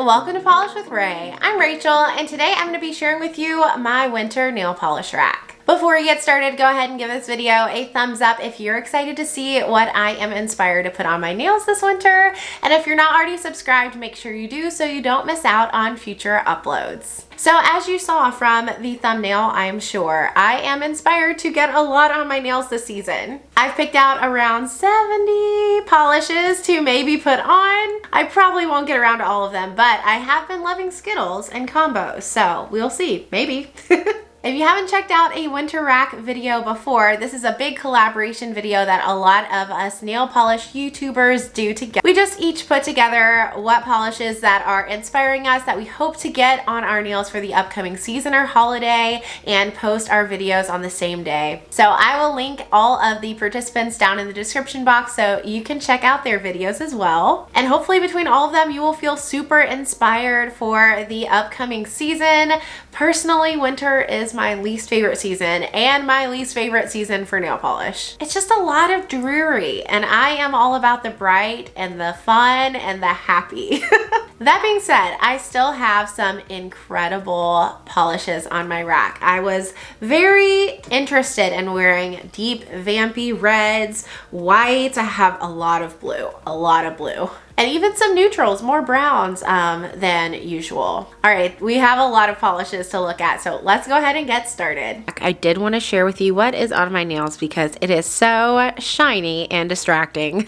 welcome to Polish with Ray. I'm Rachel, and today I'm going to be sharing with you my winter nail polish rack. Before we get started, go ahead and give this video a thumbs up if you're excited to see what I am inspired to put on my nails this winter. And if you're not already subscribed, make sure you do so you don't miss out on future uploads. So as you saw from the thumbnail, I'm sure I am inspired to get a lot on my nails this season. I've picked out around 70 polishes to maybe put on. I probably won't get around to all of them, but I have been loving Skittles and combos, so we'll see, maybe. If you haven't checked out a winter rack video before, this is a big collaboration video that a lot of us nail polish YouTubers do together. We just each put together what polishes that are inspiring us that we hope to get on our nails for the upcoming season or holiday and post our videos on the same day. So I will link all of the participants down in the description box so you can check out their videos as well. And hopefully between all of them, you will feel super inspired for the upcoming season. Personally, winter is my least favorite season and my least favorite season for nail polish. It's just a lot of dreary, and I am all about the bright and the fun and the happy. That being said, I still have some incredible polishes on my rack. I was very interested in wearing deep vampy reds, whites. I have a lot of blue, and even some neutrals, more browns than usual. All right, we have a lot of polishes to look at, so let's go ahead and get started. I did want to share with you what is on my nails because it is so shiny and distracting.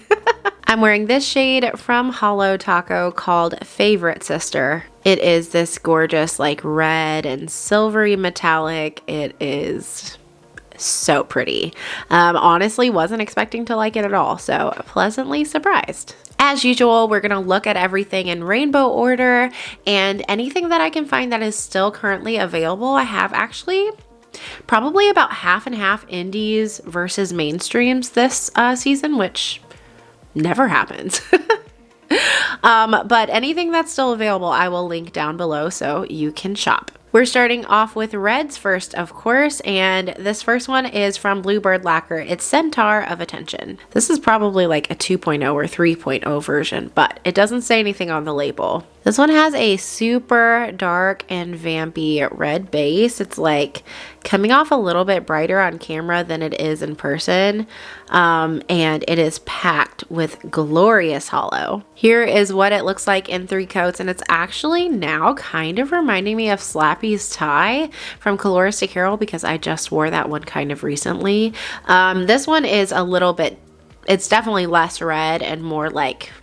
I'm wearing this shade from Hollow Taco called Favorite Sister. It is this gorgeous like red and silvery metallic. It is so pretty. Honestly, wasn't expecting to like it at all, so pleasantly surprised. As usual, we're going to look at everything in rainbow order, and anything that I can find that is still currently available. I have actually probably about half and half indies versus mainstreams this season, which never happens. But anything that's still available, I will link down below so you can shop. We're starting off with reds first, of course, and this first one is from Bluebird Locker. It's Centaur of Attention. This is probably like a 2.0 or 3.0 version, but it doesn't say anything on the label. This one has a super dark and vampy red base. It's like coming off a little bit brighter on camera than it is in person, and it is packed with glorious hollow. Here is what it looks like in 3 coats, and it's actually now kind of reminding me of Slappy's tie from Styx because I just wore that one kind of recently. This one is a little bit, it's definitely less red and more like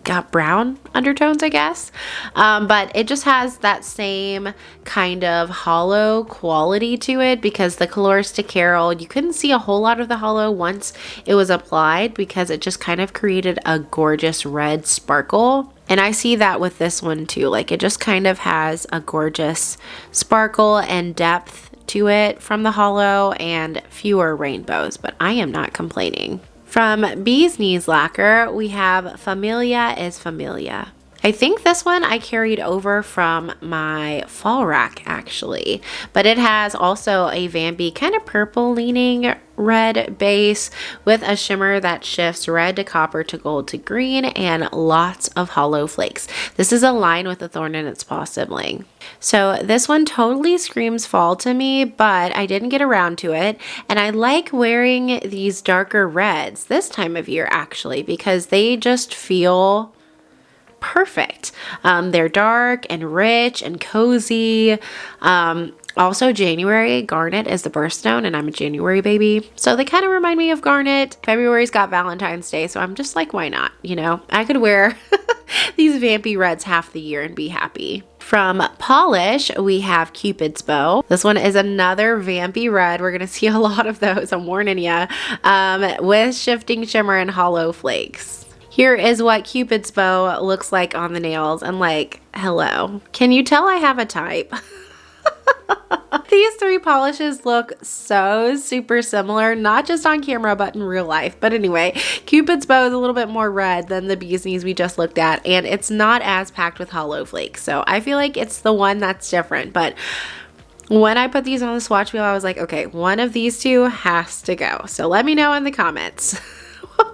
got brown undertones, I guess, but it just has that same kind of hollow quality to it because the Styx, you couldn't see a whole lot of the hollow once it was applied because it just kind of created a gorgeous red sparkle. And I see that with this one too, like it just kind of has a gorgeous sparkle and depth to it from the hollow and fewer rainbows, but I am not complaining. From Bee's Knees Lacquer, we have Familia is Familia. I think this one I carried over from my fall rack actually, but it has also a vampy kind of purple leaning red base with a shimmer that shifts red to copper to gold to green and lots of hollow flakes. This is a line with a thorn in its paw sibling. So this one totally screams fall to me, but I didn't get around to it. And I like wearing these darker reds this time of year actually because they just feel perfect. They're dark and rich and cozy. Also January, garnet is the birthstone and I'm a January baby. So they kind of remind me of garnet. February's got Valentine's Day, so I'm just like, why not? You know, I could wear these vampy reds half the year and be happy. From Pahlish, we have Cupid's bow. This one is another vampy red. We're gonna see a lot of those, I'm warning ya, with shifting shimmer and hollow flakes. Here is what Cupid's bow looks like on the nails, and like, hello. Can you tell I have a type? These 3 polishes look so super similar, not just on camera, but in real life. But anyway, Cupid's bow is a little bit more red than the Bee's Knees we just looked at, and it's not as packed with hollow flakes. So I feel like it's the one that's different. But when I put these on the swatch wheel, I was like, okay, one of these 2 has to go. So let me know in the comments.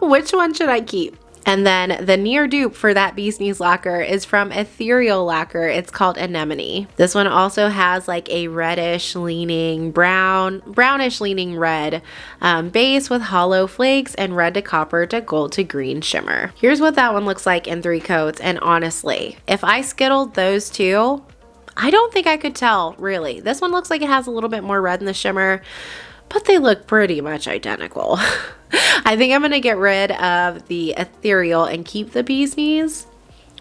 Which one should I keep? And then the near dupe for that Bee's Knees lacquer is from Ethereal Lacquer. It's called Anemone. This one also has like a reddish leaning brownish leaning red base with hollow flakes and red to copper to gold to green shimmer. Here's what that one looks like in 3 coats. And honestly, if I skittled those two, I don't think I could tell really. This one looks like it has a little bit more red in the shimmer, but they look pretty much identical. I think I'm going to get rid of the Ethereal and keep the Bee's Knees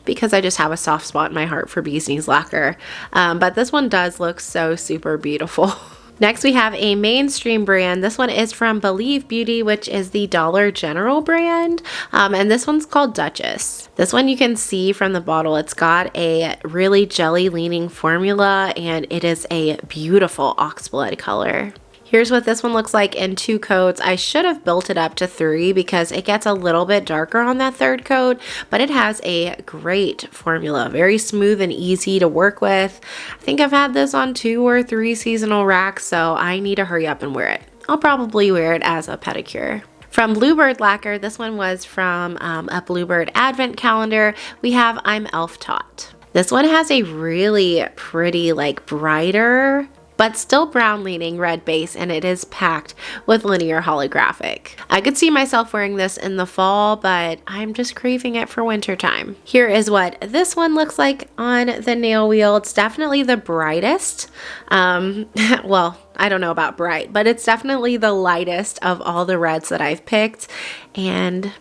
because I just have a soft spot in my heart for Bee's Knees lacquer. But this one does look so super beautiful. Next, we have a mainstream brand. This one is from Believe Beauty, which is the Dollar General brand. And this one's called Dutchess. This one you can see from the bottle. It's got a really jelly leaning formula and it is a beautiful oxblood color. Here's what this one looks like in 2 coats. I should have built it up to 3 because it gets a little bit darker on that 3rd coat, but it has a great formula. Very smooth and easy to work with. I think I've had this on 2 or 3 seasonal racks, so I need to hurry up and wear it. I'll probably wear it as a pedicure. From Bluebird Locker, this one was from a Bluebird Advent calendar. We have I'm Elf Taught. This one has a really pretty, like brighter, but still brown leaning red base, and it is packed with linear holographic. I could see myself wearing this in the fall, but I'm just craving it for winter time. Here is what this one looks like on the nail wheel. It's definitely the brightest. Well, I don't know about bright, but it's definitely the lightest of all the reds that I've picked. And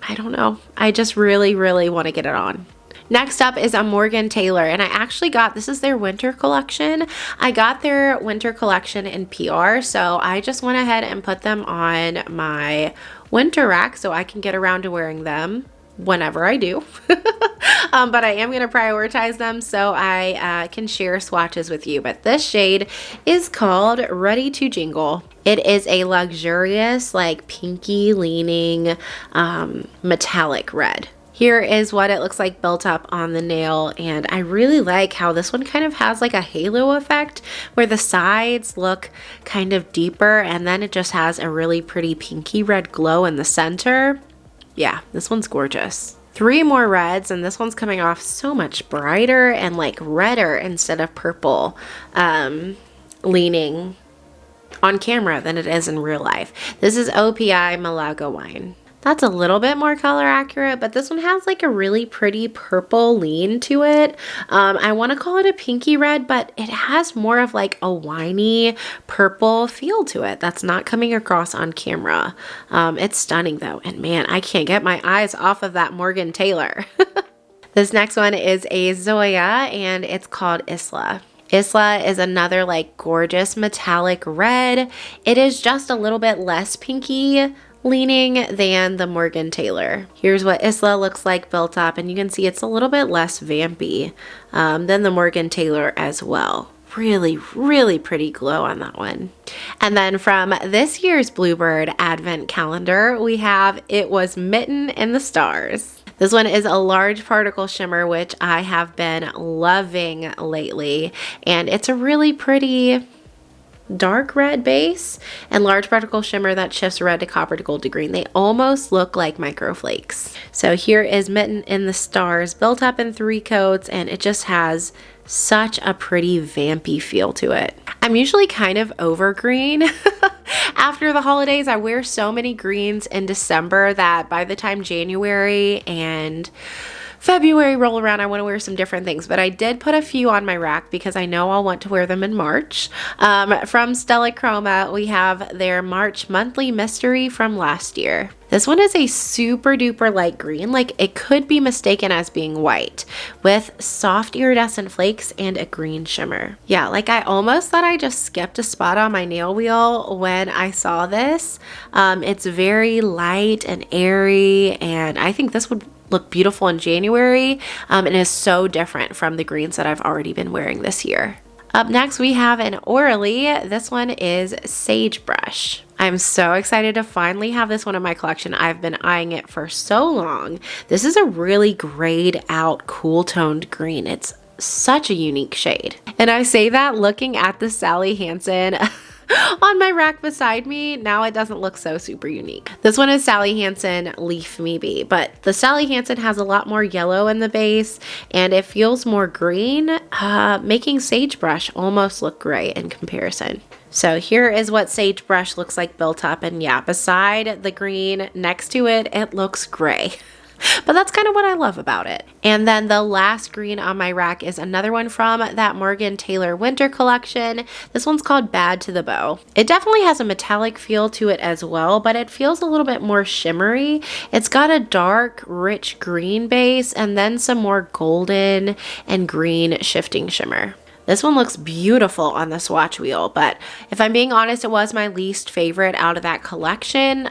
I don't know. I just really, really want to get it on. Next up is a Morgan Taylor, and I actually got, this is their winter collection. I got their winter collection in PR, so I just went ahead and put them on my winter rack so I can get around to wearing them whenever I do. But I am going to prioritize them so I can share swatches with you. But this shade is called Ready to Jingle. It is a luxurious, like pinky leaning metallic red. Here is what it looks like built up on the nail, and I really like how this one kind of has like a halo effect where the sides look kind of deeper and then it just has a really pretty pinky red glow in the center. Yeah, this one's gorgeous. 3 more reds, and this one's coming off so much brighter and like redder instead of purple leaning on camera than it is in real life. This is OPI Malaga wine. That's a little bit more color accurate, but this one has like a really pretty purple lean to it. I want to call it a pinky red, but it has more of like a winey purple feel to it that's not coming across on camera. It's stunning though, and man, I can't get my eyes off of that Morgan Taylor. This next one is a Zoya, and it's called Isla. Isla is another like gorgeous metallic red. It is just a little bit less pinky leaning than the Morgan Taylor. Here's what Isla looks like built up, and you can see it's a little bit less vampy than the Morgan Taylor as well. Really, really pretty glow on that one. And then from this year's Bluebird Advent calendar, we have It Was Mitten in the Stars. This one is a large particle shimmer, which I have been loving lately, and it's a really pretty dark red base and large particle shimmer that shifts red to copper to gold to green. They almost look like microflakes. So here is Mitten in the Stars, built up in 3 coats, and it just has such a pretty vampy feel to it. I'm usually kind of over green. After the holidays, I wear so many greens in December that by the time January and February roll around, I want to wear some different things, but I did put a few on my rack because I know I'll want to wear them in March. From Stella Chroma, we have their March monthly mystery from last year. This one is a super duper light green, like it could be mistaken as being white, with soft iridescent flakes and a green shimmer. Yeah, like I almost thought I just skipped a spot on my nail wheel when I saw this. It's very light and airy, and I think this would look beautiful in January, and is so different from the greens that I've already been wearing this year. Up next, we have an Orly. This one is Sagebrush. I'm so excited to finally have this one in my collection. I've been eyeing it for so long. This is a really grayed out, cool toned green. It's such a unique shade. And I say that looking at the Sally Hansen on my rack beside me, now it doesn't look so super unique. This one is Sally Hansen Leaf Maybe, but the Sally Hansen has a lot more yellow in the base and it feels more green, making Sagebrush almost look gray in comparison. So here is what Sagebrush looks like built up, and yeah, beside the green next to it, it looks gray. But that's kind of what I love about it. And then the last green on my rack is another one from that Morgan Taylor winter collection. This one's called Bad to the Bow. It definitely has a metallic feel to it as well, but it feels a little bit more shimmery. It's got a dark, rich green base and then some more golden and green shifting shimmer. This one looks beautiful on the swatch wheel, but if I'm being honest, it was my least favorite out of that collection,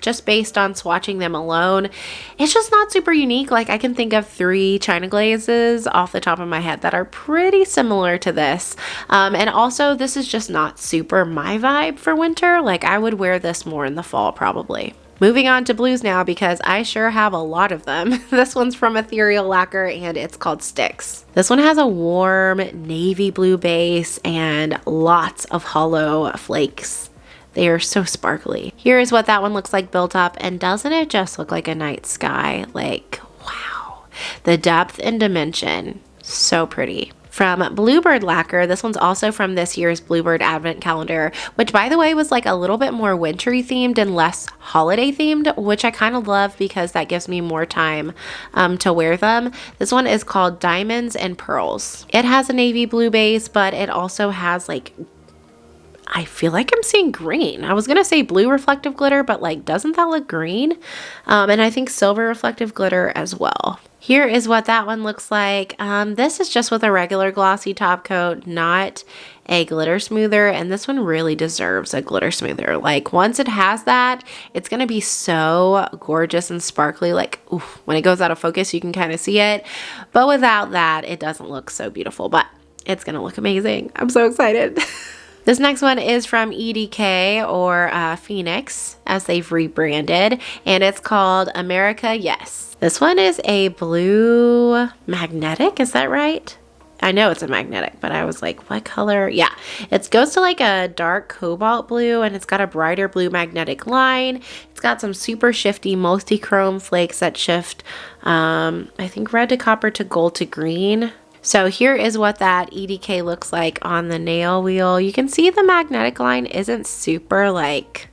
just based on swatching them alone. It's just not super unique. Like, I can think of 3 China glazes off the top of my head that are pretty similar to this. And also, this is just not super my vibe for winter. Like, I would wear this more in the fall probably. Moving on to blues now because I sure have a lot of them. This one's from Ethereal Lacquer and it's called Styx. This one has a warm navy blue base and lots of hollow flakes. They are so sparkly. Here is what that one looks like built up, and doesn't it just look like a night sky? Like, wow. The depth and dimension, so pretty. From Bluebird Locker, this one's also from this year's Bluebird Advent Calendar, which by the way was like a little bit more wintry themed and less holiday themed, which I kind of love because that gives me more time to wear them. This one is called Diamonds and Pearls. It has a navy blue base, but it also has like, I feel like I'm seeing green. I was gonna say blue reflective glitter, but like, doesn't that look green? And I think silver reflective glitter as well. Here is what that one looks like. This is just with a regular glossy top coat, not a glitter smoother, and this one really deserves a glitter smoother. Like, once it has that, it's gonna be so gorgeous and sparkly. Like, oof, when it goes out of focus, you can kind of see it, but without that, it doesn't look so beautiful, but it's gonna look amazing. I'm so excited. This next one is from EDK, or Phoenix, as they've rebranded, and it's called America Yes. This one is a blue magnetic, is that right? I know it's a magnetic, but I was like, what color? Yeah, it goes to like a dark cobalt blue, and it's got a brighter blue magnetic line. It's got some super shifty multi-chrome flakes that shift, I think red to copper to gold to green. So here is what that EDK looks like on the nail wheel. You can see the magnetic line isn't super like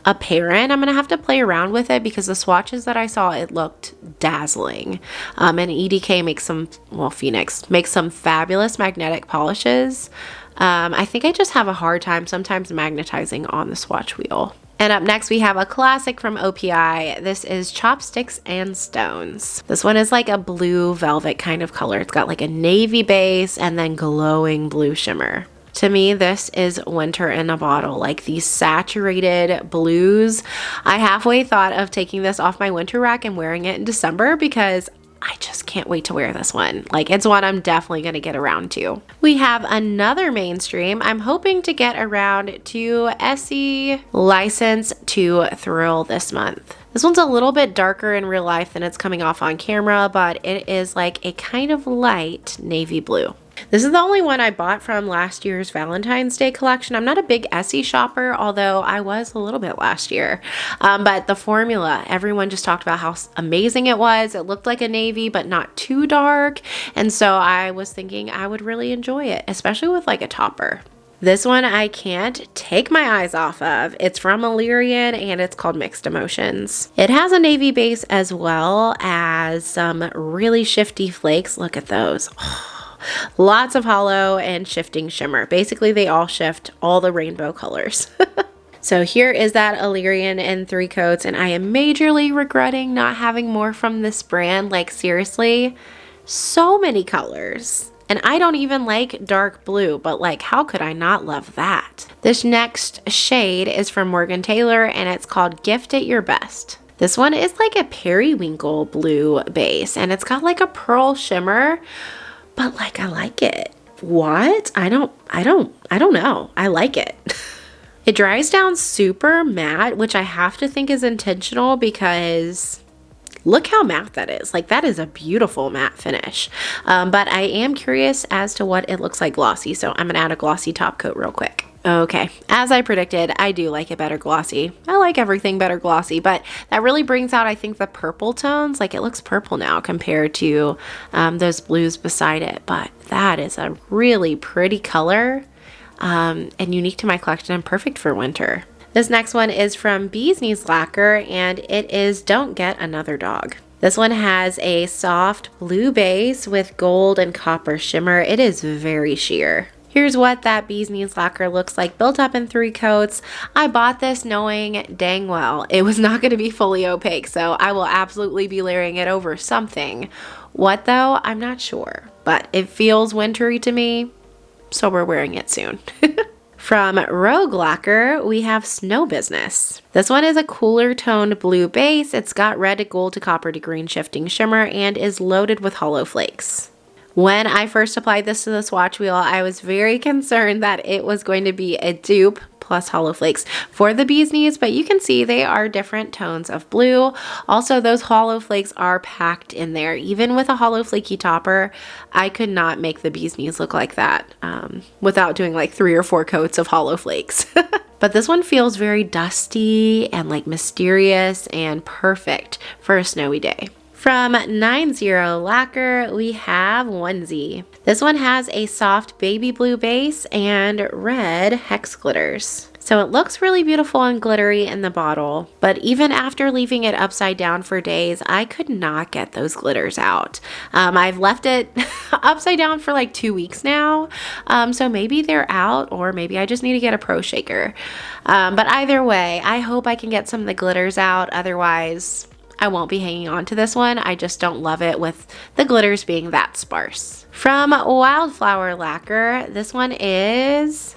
apparent. I'm gonna have to play around with it because the swatches that I saw, it looked dazzling. And EDK makes some, well, Phoenix makes some fabulous magnetic polishes. I think I just have a hard time sometimes magnetizing on the swatch wheel. And up next we have a classic from OPI. This is Chopsticks and Stones. This one is like a blue velvet kind of color. It's got like a navy base and then glowing blue shimmer. To me, this is winter in a bottle, like these saturated blues. I halfway thought of taking this off my winter rack and wearing it in December because I just can't wait to wear this one. Like, it's one I'm definitely going to get around to. We have another mainstream. I'm hoping to get around to Essie License to Thrill this month. This one's a little bit darker in real life than it's coming off on camera, but it is like a kind of light navy blue. This is the only one I bought from last year's Valentine's Day collection. I'm not a big Essie shopper, although I was a little bit last year. But the formula, everyone just talked about how amazing it was. It looked like a navy, but not too dark. And so I was thinking I would really enjoy it, especially with like a topper. This one I can't take my eyes off of. It's from Illyrian and it's called Mixed Emotions. It has a navy base as well as some really shifty flakes. Look at those. Lots of hollow and shifting shimmer. Basically, they all shift all the rainbow colors. So here is that Illyrian in 3 coats, and I am majorly regretting not having more from this brand. Like, seriously, so many colors. And I don't even like dark blue, but like, how could I not love that? This next shade is from Morgan Taylor, and it's called Gift It Your Best. This one is like a periwinkle blue base, and it's got like a pearl shimmer. But like, I like it. What? I don't know. I like it. It dries down super matte, which I have to think is intentional because look how matte that is. Like, that is a beautiful matte finish. But I am curious as to what it looks like glossy. So I'm gonna add a glossy top coat real quick. Okay, as I predicted, I do like it better glossy. I like everything better glossy, but that really brings out, I think, the purple tones. Like, it looks purple now compared to those blues beside it, but that is a really pretty color and unique to my collection and perfect for winter. This next one is from Bee's Knees Lacquer, and it is Don't Get Another Dog. This one has a soft blue base with gold and copper shimmer. It is very sheer. Here's what that Bee's Knees Lacquer looks like, built up in 3 coats. I bought this knowing dang well it was not going to be fully opaque, so I will absolutely be layering it over something. What though? I'm not sure, but it feels wintry to me, so we're wearing it soon. From Rogue Lacquer, we have Snow Business. This one is a cooler toned blue base. It's got red to gold to copper to green shifting shimmer and is loaded with hollow flakes. When I first applied this to the swatch wheel, I was very concerned that it was going to be a dupe plus hollow flakes for the Bee's Knees, but you can see they are different tones of blue. Also, those hollow flakes are packed in there. Even with a hollow flaky topper, I could not make the Bee's Knees look like that without doing like 3 or 4 coats of hollow flakes. But this one feels very dusty and like mysterious and perfect for a snowy day. From 90 Lacquer, we have Onesie. This one has a soft baby blue base and red hex glitters. So it looks really beautiful and glittery in the bottle, but even after leaving it upside down for days, I could not get those glitters out. I've left it upside down for like 2 weeks now, so maybe they're out, or maybe I just need to get a pro shaker. But either way, I hope I can get some of the glitters out. Otherwise, I won't be hanging on to this one. I just don't love it with the glitters being that sparse. From Wildflower Lacquer, this one is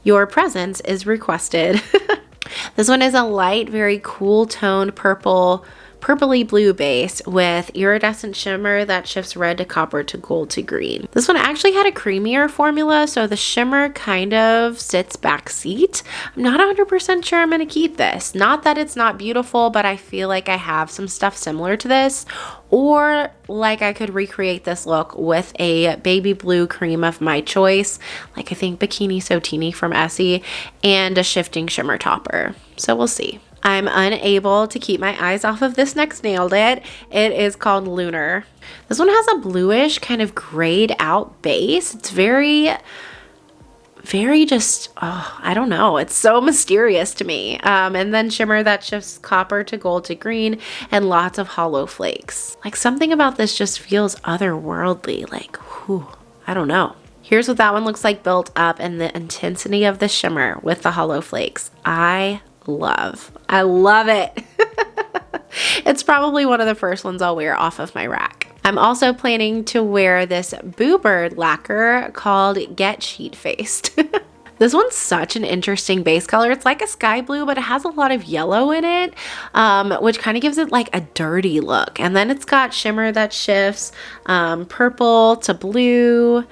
Your Presence is Requested. This one is a light, very cool toned purpley blue base with iridescent shimmer that shifts red to copper to gold to green. This one actually had a creamier formula, so the shimmer kind of sits back seat. I'm not 100% sure I'm going to keep this. Not that it's not beautiful, but I feel like I have some stuff similar to this, or like I could recreate this look with a baby blue cream of my choice, like I think Bikini So Teeny from Essie, and a shifting shimmer topper. So we'll see. I'm unable to keep my eyes off of this next nailed it. It is called Lunar. This one has a bluish kind of grayed out base. It's very just, I don't know. It's so mysterious to me. And then shimmer that shifts copper to gold to green and lots of hollow flakes. Like, something about this just feels otherworldly. Like, whew, I don't know. Here's what that one looks like built up and the intensity of the shimmer with the hollow flakes. I love it. It's probably one of the first ones I'll wear off of my rack. I'm also planning to wear this Bluebird Locker called Get Sheet Faced. This one's such an interesting base color. It's like a sky blue, but it has a lot of yellow in it, which kind of gives it like a dirty look. And then it's got shimmer that shifts purple to blue.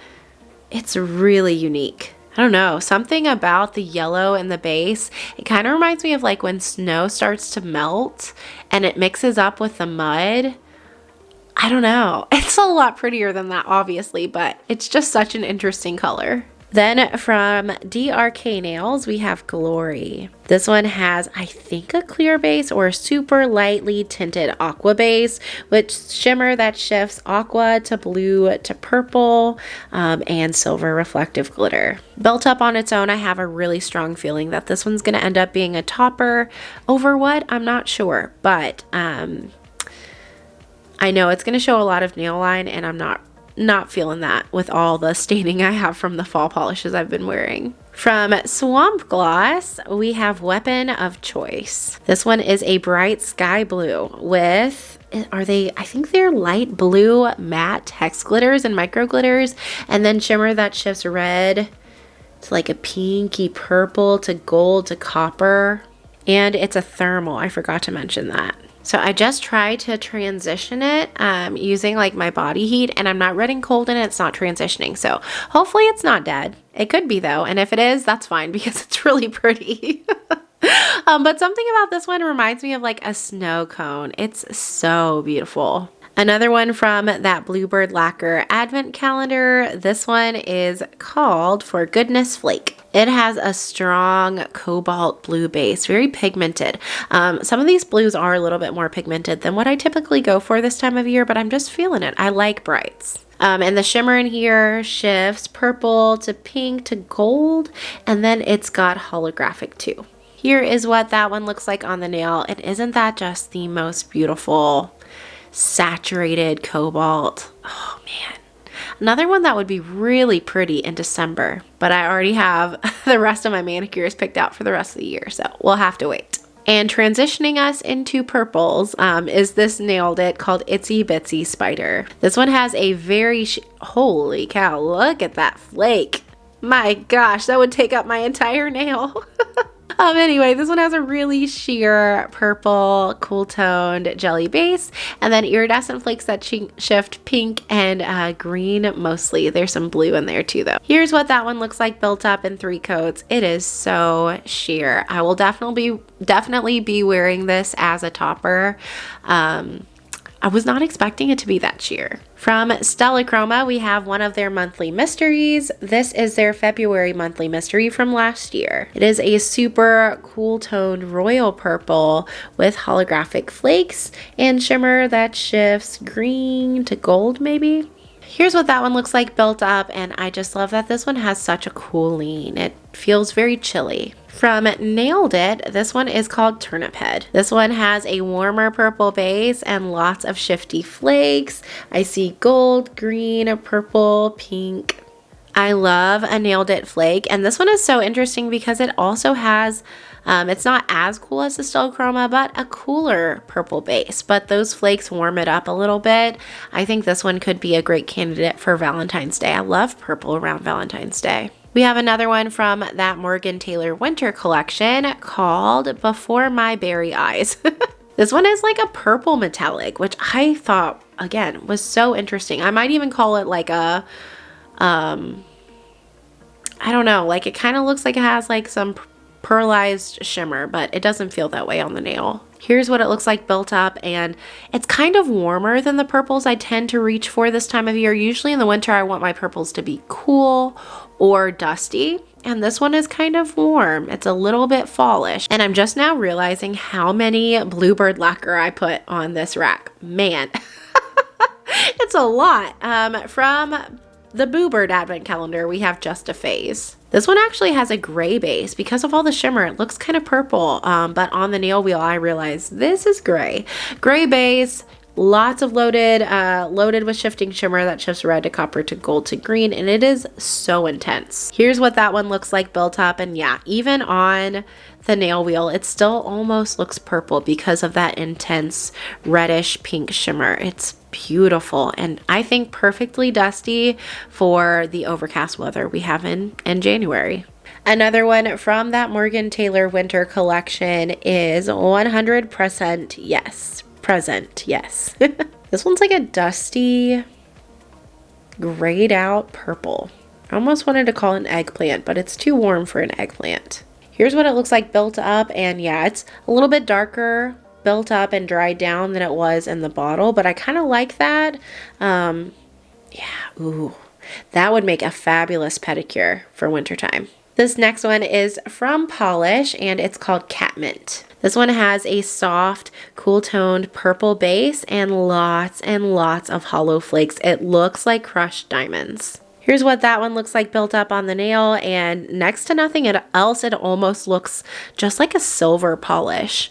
It's really unique. I don't know, something about the yellow in the base, it kind of reminds me of like when snow starts to melt and it mixes up with the mud. I don't know. It's a lot prettier than that, obviously, but it's just such an interesting color. Then from DRK Nails, we have Glory. This one has, I think, a clear base or a super lightly tinted aqua base with shimmer that shifts aqua to blue to purple and silver reflective glitter. Built up on its own, I have a really strong feeling that this one's going to end up being a topper. Over what? I'm not sure, but I know it's going to show a lot of nail line, and I'm not feeling that with all the staining I have from the fall polishes I've been wearing. From Swamp Gloss, we have Weapon of Choice. This one is a bright sky blue with, I think they're light blue matte hex glitters and micro glitters, and then shimmer that shifts red to like a pinky purple to gold to copper. And it's a thermal, I forgot to mention that. So I just tried to transition it using like my body heat, and I'm not running cold in it. It's not transitioning. So hopefully it's not dead. It could be though. And if it is, that's fine because it's really pretty. But something about this one reminds me of like a snow cone. It's so beautiful. Another one from that Bluebird Lacquer Advent Calendar. This one is called For Goodness Flake. It has a strong cobalt blue base, very pigmented. Some of these blues are a little bit more pigmented than what I typically go for this time of year, but I'm just feeling it. I like brights. And the shimmer in here shifts purple to pink to gold, and then it's got holographic too. Here is what that one looks like on the nail. And isn't that just the most beautiful saturated cobalt? Oh man. Another one that would be really pretty in December, but I already have the rest of my manicures picked out for the rest of the year, so we'll have to wait. And transitioning us into purples is this Nailed It called Itsy Bitsy Spider. This one has a very, holy cow, look at that flake. My gosh, that would take up my entire nail. Anyway, this one has a really sheer purple, cool toned jelly base, and then iridescent flakes that shift pink and green mostly. There's some blue in there too though. Here's what that one looks like built up in 3 coats. It is so sheer. I will definitely be wearing this as a topper. I was not expecting it to be that sheer. From Stella Chroma, we have one of their monthly mysteries. This is their February monthly mystery from last year. It is a super cool toned royal purple with holographic flakes and shimmer that shifts green to gold maybe. Here's what that one looks like built up, and I just love that this one has such a cool lean. It feels very chilly. From Nailed It, this one is called Turnip Head. This one has a warmer purple base and lots of shifty flakes. I see gold, green, purple, pink. I love a Nailed It flake, and this one is so interesting because it also has it's not as cool as the Stella Chroma, but a cooler purple base. But those flakes warm it up a little bit. I think this one could be a great candidate for Valentine's Day. I love purple around Valentine's Day. We have another one from that Morgan Taylor winter collection called Before My Berry Eyes. This one is like a purple metallic, which I thought, again, was so interesting. I might even call it like a, I don't know, like it kind of looks like it has like some pearlized shimmer, but it doesn't feel that way on the nail. Here's what it looks like built up, and it's kind of warmer than the purples I tend to reach for this time of year. Usually in the winter I want my purples to be cool or dusty, and this one is kind of warm. It's a little bit fallish, and I'm just now realizing how many Bluebird Locker I put on this rack. Man, it's a lot. From the Bluebird Advent Calendar, we have Just a Phase. This one actually has a gray base. Because of all the shimmer, it looks kind of purple, but on the nail wheel, I realized this is gray. Gray base, lots of loaded with shifting shimmer that shifts red to copper to gold to green, and it is so intense. Here's what that one looks like built up, and yeah, even on the nail wheel, it still almost looks purple because of that intense reddish pink shimmer. It's beautiful, and I think perfectly dusty for the overcast weather we have in January. Another one from that Morgan Taylor winter collection is 100% Yes. Present, yes. This one's like a dusty, grayed out purple. I almost wanted to call it an eggplant, but it's too warm for an eggplant. Here's what it looks like built up, and yeah, it's a little bit darker built up and dried down than it was in the bottle, but I kind of like that. Yeah, ooh, that would make a fabulous pedicure for wintertime. This next one is from Pahlish, and it's called Catmint. This one has a soft, cool-toned purple base and lots of hollow flakes. It looks like crushed diamonds. Here's what that one looks like built up on the nail, and next to nothing else, it almost looks just like a silver polish.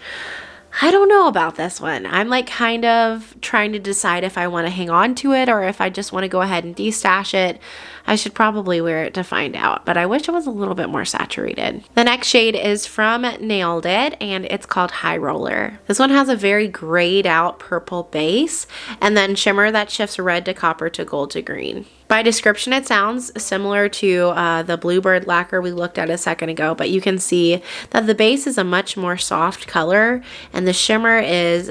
I don't know about this one. I'm like kind of trying to decide if I want to hang on to it or if I just want to go ahead and destash it. I should probably wear it to find out, but I wish it was a little bit more saturated. The next shade is from Nailed It, and it's called High Roller. This one has a very grayed out purple base and then shimmer that shifts red to copper to gold to green. By description, it sounds similar to the Bluebird Lacquer we looked at a second ago, but you can see that the base is a much more soft color and the shimmer is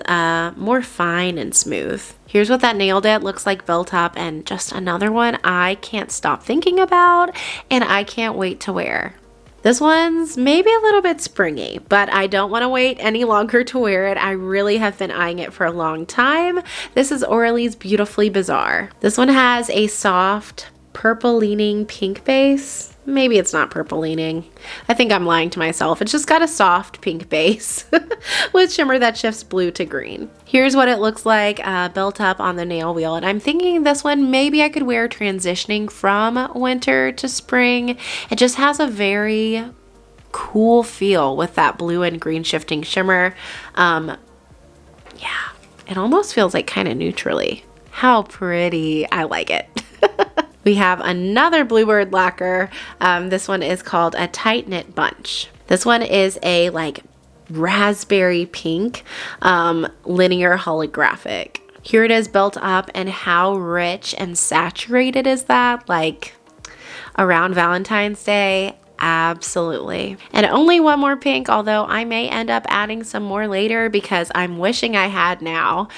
more fine and smooth. Here's what that Nailed It looks like built up, and just another one I can't stop thinking about and I can't wait to wear. This one's maybe a little bit springy, but I don't want to wait any longer to wear it. I really have been eyeing it for a long time. This is Orly's Beautifully Bizarre. This one has a soft purple leaning pink base. Maybe it's not purple leaning. I think I'm lying to myself. It's just got a soft pink base with shimmer that shifts blue to green. Here's what it looks like built up on the nail wheel. And I'm thinking this one, maybe I could wear transitioning from winter to spring. It just has a very cool feel with that blue and green shifting shimmer. Yeah, it almost feels like kind of neutrally. How pretty. I like it. We have another Bluebird Locker. This one is called a Tight Knit Bunch. This one is a like raspberry pink linear holographic. Here it is built up, and how rich and saturated is that? Like around Valentine's Day. Absolutely. And only one more pink, although I may end up adding some more later because I'm wishing I had now.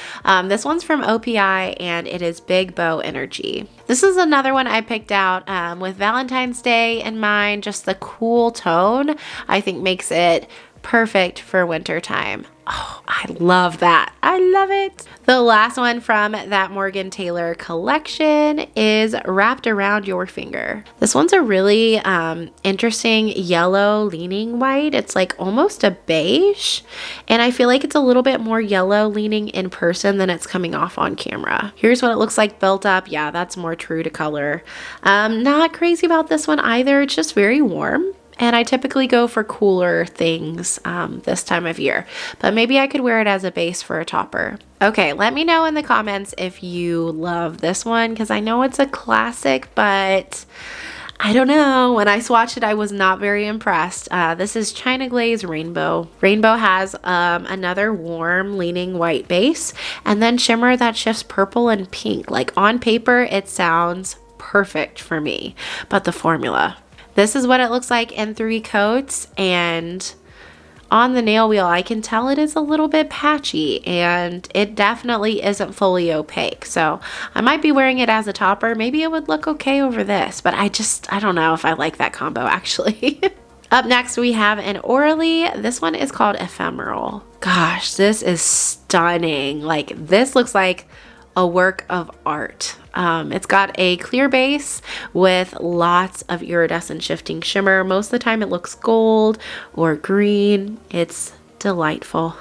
This one's from OPI, and it is Big Bow Energy. This is another one I picked out with Valentine's Day in mind. Just the cool tone I think makes it perfect for winter time. Oh, I love that. I love it. The last one from that Morgan Taylor collection is Wrapped Around Your Finger. This one's a really interesting yellow leaning white. It's like almost a beige, and I feel like it's a little bit more yellow leaning in person than it's coming off on camera. Here's what it looks like built up. Yeah, that's more true to color. Not crazy about this one either. It's just very warm. And I typically go for cooler things this time of year, but maybe I could wear it as a base for a topper. Okay, let me know in the comments if you love this one, because I know it's a classic, but I don't know. When I swatched it, I was not very impressed. This is China Glaze Rainbow. Rainbow has another warm leaning white base, and then shimmer that shifts purple and pink. Like on paper, it sounds perfect for me, but the formula. This is what it looks like in 3 coats, and on the nail wheel I can tell it is a little bit patchy, and it definitely isn't fully opaque. So I might be wearing it as a topper. Maybe it would look okay over this, but I don't know if I like that combo actually. Up next we have an Orly. This one is called Ephemeral. Gosh, this is stunning. Like, this looks like a work of art. It's got a clear base with lots of iridescent shifting shimmer. Most of the time it looks gold or green. It's delightful.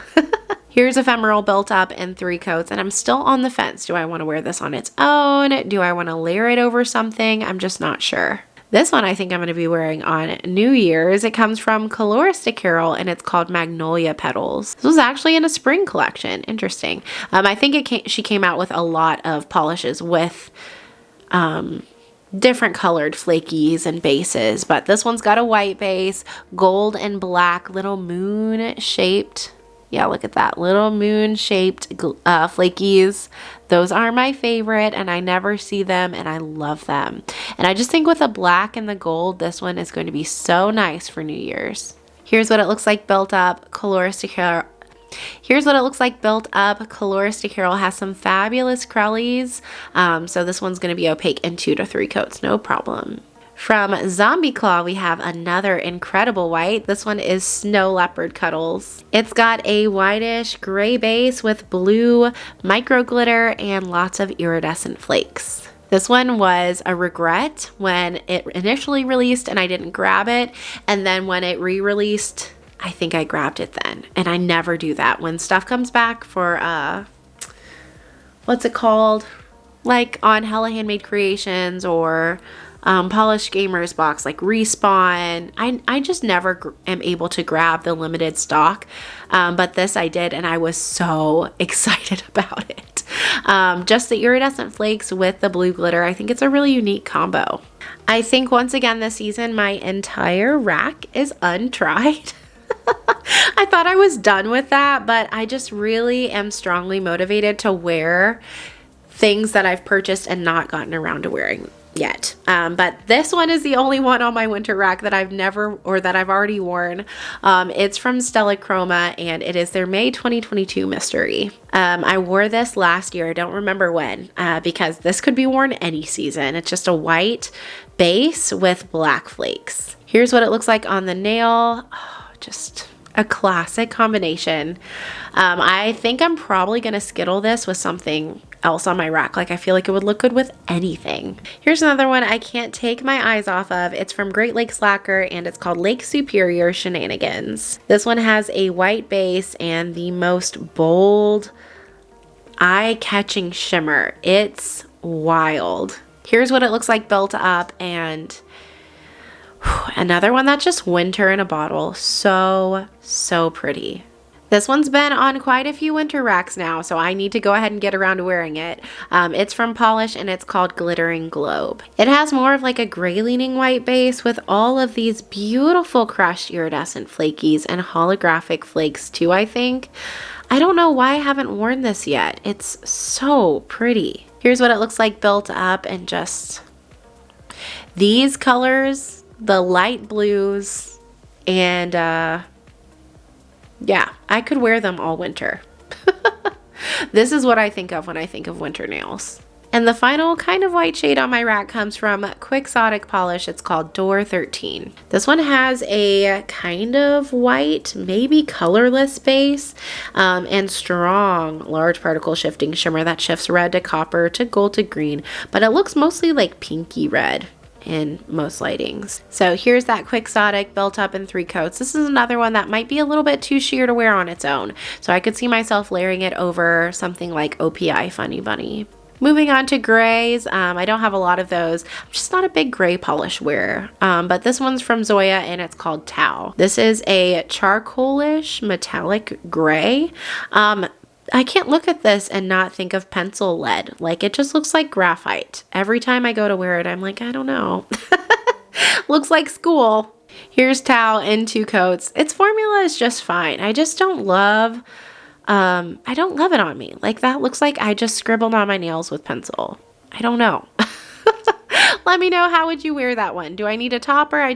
Here's Ephemeral built up in 3 coats, and I'm still on the fence. Do I want to wear this on its own? Do I want to layer it over something? I'm just not sure. This one I think I'm going to be wearing on New Year's. It comes from Styx, and it's called Magnolia Petals. This was actually in a spring collection. Interesting. I think she came out with a lot of polishes with different colored flakies and bases, but this one's got a white base, gold and black little moon shaped. Yeah, look at that. Little moon-shaped flakies. Those are my favorite, and I never see them, and I love them. And I just think with the black and the gold, this one is going to be so nice for New Year's. Here's what it looks like built up. Here's what it looks like built up. Styx has some fabulous crellies. So this one's going to be opaque in 2 to 3 coats. No problem. From Zombie Claw, we have another incredible white. This one is Snow Leopard Cuddles. It's got a whitish gray base with blue micro glitter and lots of iridescent flakes. This one was a regret when it initially released and I didn't grab it. And then when it re-released, I think I grabbed it then. And I never do that. When stuff comes back for, what's it called? Like on Hella Handmade Creations or Pahlish Gamers box, like Respawn, I just never am able to grab the limited stock, but this I did, and I was so excited about it. Just the iridescent flakes with the blue glitter, I think it's a really unique combo. I think once again this season my entire rack is untried. I thought I was done with that, but I just really am strongly motivated to wear things that I've purchased and not gotten around to wearing yet. But this one is the only one on my winter rack that I've already worn. It's from Stella Chroma, and it is their May 2022 mystery. I wore this last year. I don't remember when, because this could be worn any season. It's just a white base with black flakes. Here's what it looks like on the nail. Oh, just a classic combination. I think I'm probably going to skittle this with something else on my rack. Like I feel like it would look good with anything. Here's another one I can't take my eyes off of. It's from Great Lakes Lacquer and it's called Lake Superior Shenanigans. This one has a white base and the most bold, eye-catching shimmer. It's wild. Here's what it looks like built up, and another one that's just winter in a bottle. So pretty. This one's been on quite a few winter racks now, so I need to go ahead and get around to wearing it. It's from Pahlish and it's called Glittering Globe. It has more of like a gray leaning white base with all of these beautiful crushed iridescent flakies and holographic flakes too, I think. I don't know why I haven't worn this yet. It's so pretty. Here's what it looks like built up, and just these colors, the light blues, and yeah, I could wear them all winter. This is what I think of when I think of winter nails. And the final kind of white shade on my rack comes from Quixotic Polish. It's called Door 13. This one has a kind of white, maybe colorless base, and strong large particle shifting shimmer that shifts red to copper to gold to green, but it looks mostly like pinky red in most lightings. So here's that Quixotic built up in 3 coats. This is another one that might be a little bit too sheer to wear on its own, so I could see myself layering it over something like OPI Funny Bunny. Moving on to grays, I don't have a lot of those. I'm just not a big gray polish wearer, but this one's from Zoya and it's called Tau. This is a charcoalish metallic gray. I can't look at this and not think of pencil lead. Like, it just looks like graphite. Every time I go to wear it, I'm like, I don't know. Looks like school. Here's Tau in 2 coats. Its formula is just fine. I just don't love, I don't love it on me. Like, that looks like I just scribbled on my nails with pencil. I don't know. Let me know, how would you wear that one? Do I need a topper? I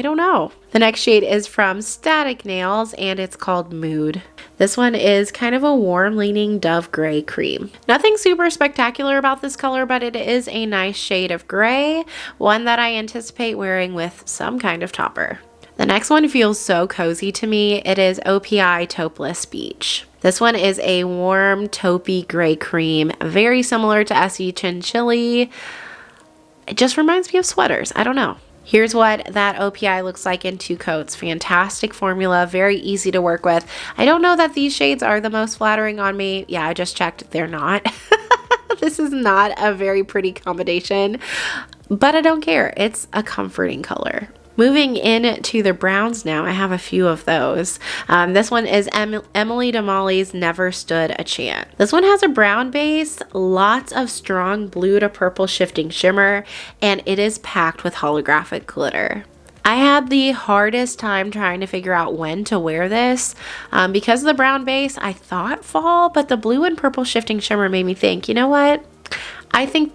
don't know. The next shade is from Static Nails and it's called Mood. This one is kind of a warm leaning dove gray cream. Nothing super spectacular about this color, but it is a nice shade of gray, one that I anticipate wearing with some kind of topper. The next one feels so cozy to me. It is OPI Taupeless Beach. This one is a warm taupey gray cream, very similar to SE Chinchilli. It just reminds me of sweaters. I don't know. Here's what that OPI looks like in 2 coats. Fantastic formula, very easy to work with. I don't know that these shades are the most flattering on me. Yeah, I just checked, they're not. This is not a very pretty combination, but I don't care. It's a comforting color. Moving into the browns now, I have a few of those. This one is Emily DeMolly's Never Stood a Chance. This one has a brown base, lots of strong blue to purple shifting shimmer, and it is packed with holographic glitter. I had the hardest time trying to figure out when to wear this. Because of the brown base, I thought fall, but the blue and purple shifting shimmer made me think, you know what? I think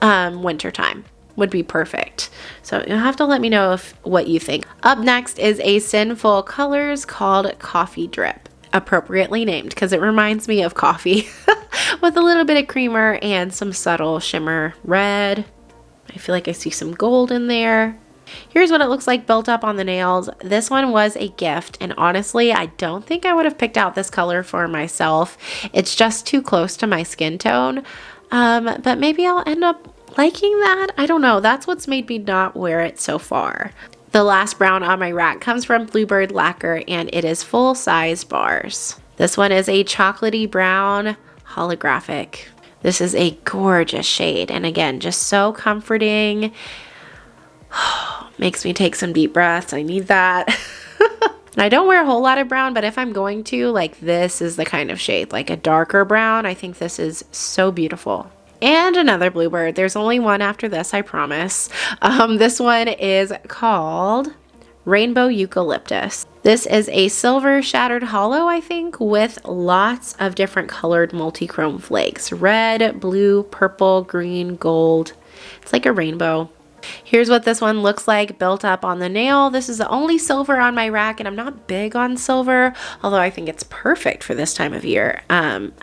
wintertime would be perfect. So you'll have to let me know what you think. Up next is a Sinful Colors called Coffee Drip. Appropriately named because it reminds me of coffee with a little bit of creamer and some subtle shimmer red. I feel like I see some gold in there. Here's what it looks like built up on the nails. This one was a gift, and honestly, I don't think I would have picked out this color for myself. It's just too close to my skin tone, but maybe I'll end up liking that. I don't know. That's what's made me not wear it so far. The last brown on my rack comes from Bluebird Locker, and it is full size bars. This one is a chocolatey brown holographic. This is a gorgeous shade, and again, just so comforting. Makes me take some deep breaths. I need that. And I don't wear a whole lot of brown, but if I'm going to, like, this is the kind of shade, like a darker brown. I think this is so beautiful. And another Bluebird. There's only one after this, I promise. This one is called Rainbow Eucalyptus. This is a silver shattered hollow, I think, with lots of different colored multi-chrome flakes. Red, blue, purple, green, gold. It's like a rainbow. Here's what this one looks like built up on the nail. This is the only silver on my rack, and I'm not big on silver, although I think it's perfect for this time of year.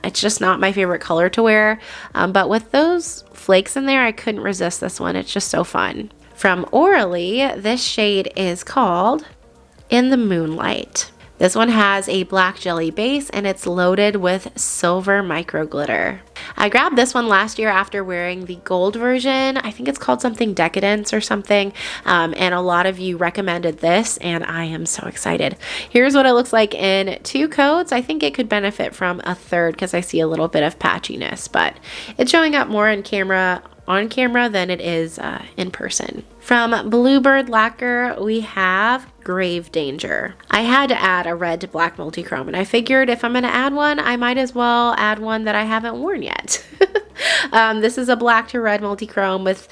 It's just not my favorite color to wear, but with those flakes in there, I couldn't resist this one. It's just so fun. From Orly, this shade is called In the Moonlight. This one has a black jelly base and it's loaded with silver micro glitter. I grabbed this one last year after wearing the gold version. I think it's called something Decadence or something. And a lot of you recommended this and I am so excited. Here's what it looks like in 2 coats. I think it could benefit from a third because I see a little bit of patchiness, but it's showing up more on camera than it is in person. From Bluebird Locker, we have Grave Danger. I had to add a red to black multichrome, and I figured if I'm going to add one, I might as well add one that I haven't worn yet. This is a black to red multichrome with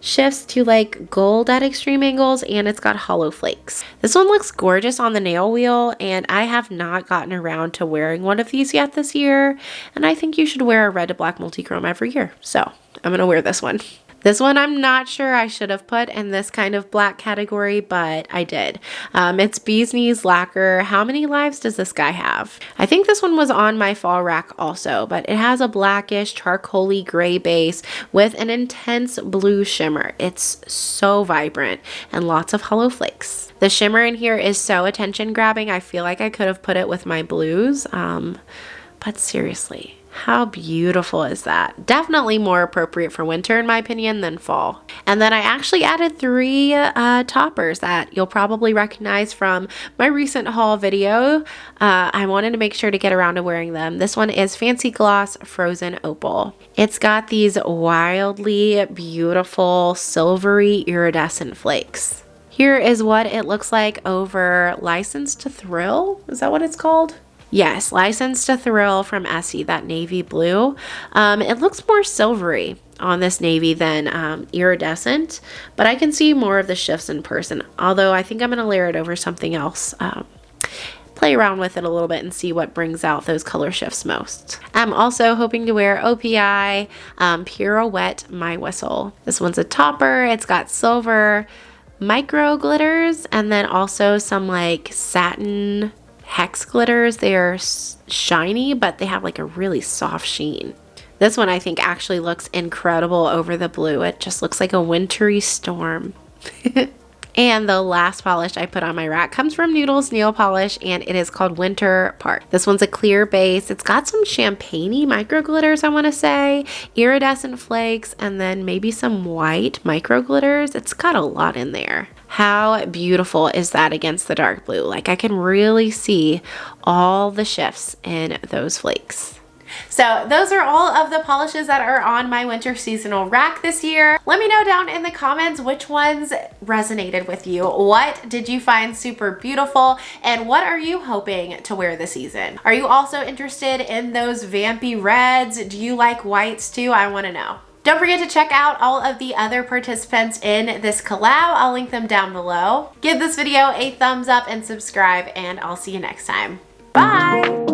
shifts to like gold at extreme angles, and it's got hollow flakes. This one looks gorgeous on the nail wheel, and I have not gotten around to wearing one of these yet this year, and I think you should wear a red to black multichrome every year, so I'm gonna wear this one. This one I'm not sure I should have put in this kind of black category, but I did. It's Bee's Knees Lacquer. How many lives does this guy have? I think this one was on my fall rack also, but it has a blackish charcoaly gray base with an intense blue shimmer. It's so vibrant and lots of hollow flakes. The shimmer in here is so attention grabbing. I feel like I could have put it with my blues, but seriously. How beautiful is that? Definitely more appropriate for winter in my opinion than fall. And then I actually added 3 toppers that you'll probably recognize from my recent haul video. I wanted to make sure to get around to wearing them. This one is Fancy Gloss Frozen Opal. It's got these wildly beautiful silvery iridescent flakes. Here is what it looks like over License to Thrill. Is that what it's called? Yes, License to Thrill from Essie, that navy blue. It looks more silvery on this navy than iridescent, but I can see more of the shifts in person, although I think I'm going to layer it over something else. Play around with it a little bit and see what brings out those color shifts most. I'm also hoping to wear OPI Pirouette My Whistle. This one's a topper. It's got silver micro glitters and then also some like satin hex glitters. They are shiny, but they have like a really soft sheen. This one I think actually looks incredible over the blue. It just looks like a wintry storm. And the last polish I put on my rack comes from Noodles Nail Polish, and it is called Winter Park. This one's a clear base. It's got some champagne-y micro glitters, I want to say, iridescent flakes, and then maybe some white micro glitters. It's got a lot in there. How beautiful is that against the dark blue? Like I can really see all the shifts in those flakes. So those are all of the polishes that are on my winter seasonal rack this year. Let me know down in the comments which ones resonated with you. What did you find super beautiful? And what are you hoping to wear this season? Are you also interested in those vampy reds? Do you like whites too? I want to know. Don't forget to check out all of the other participants in this collab. I'll link them down below. Give this video a thumbs up and subscribe, and I'll see you next time. Bye!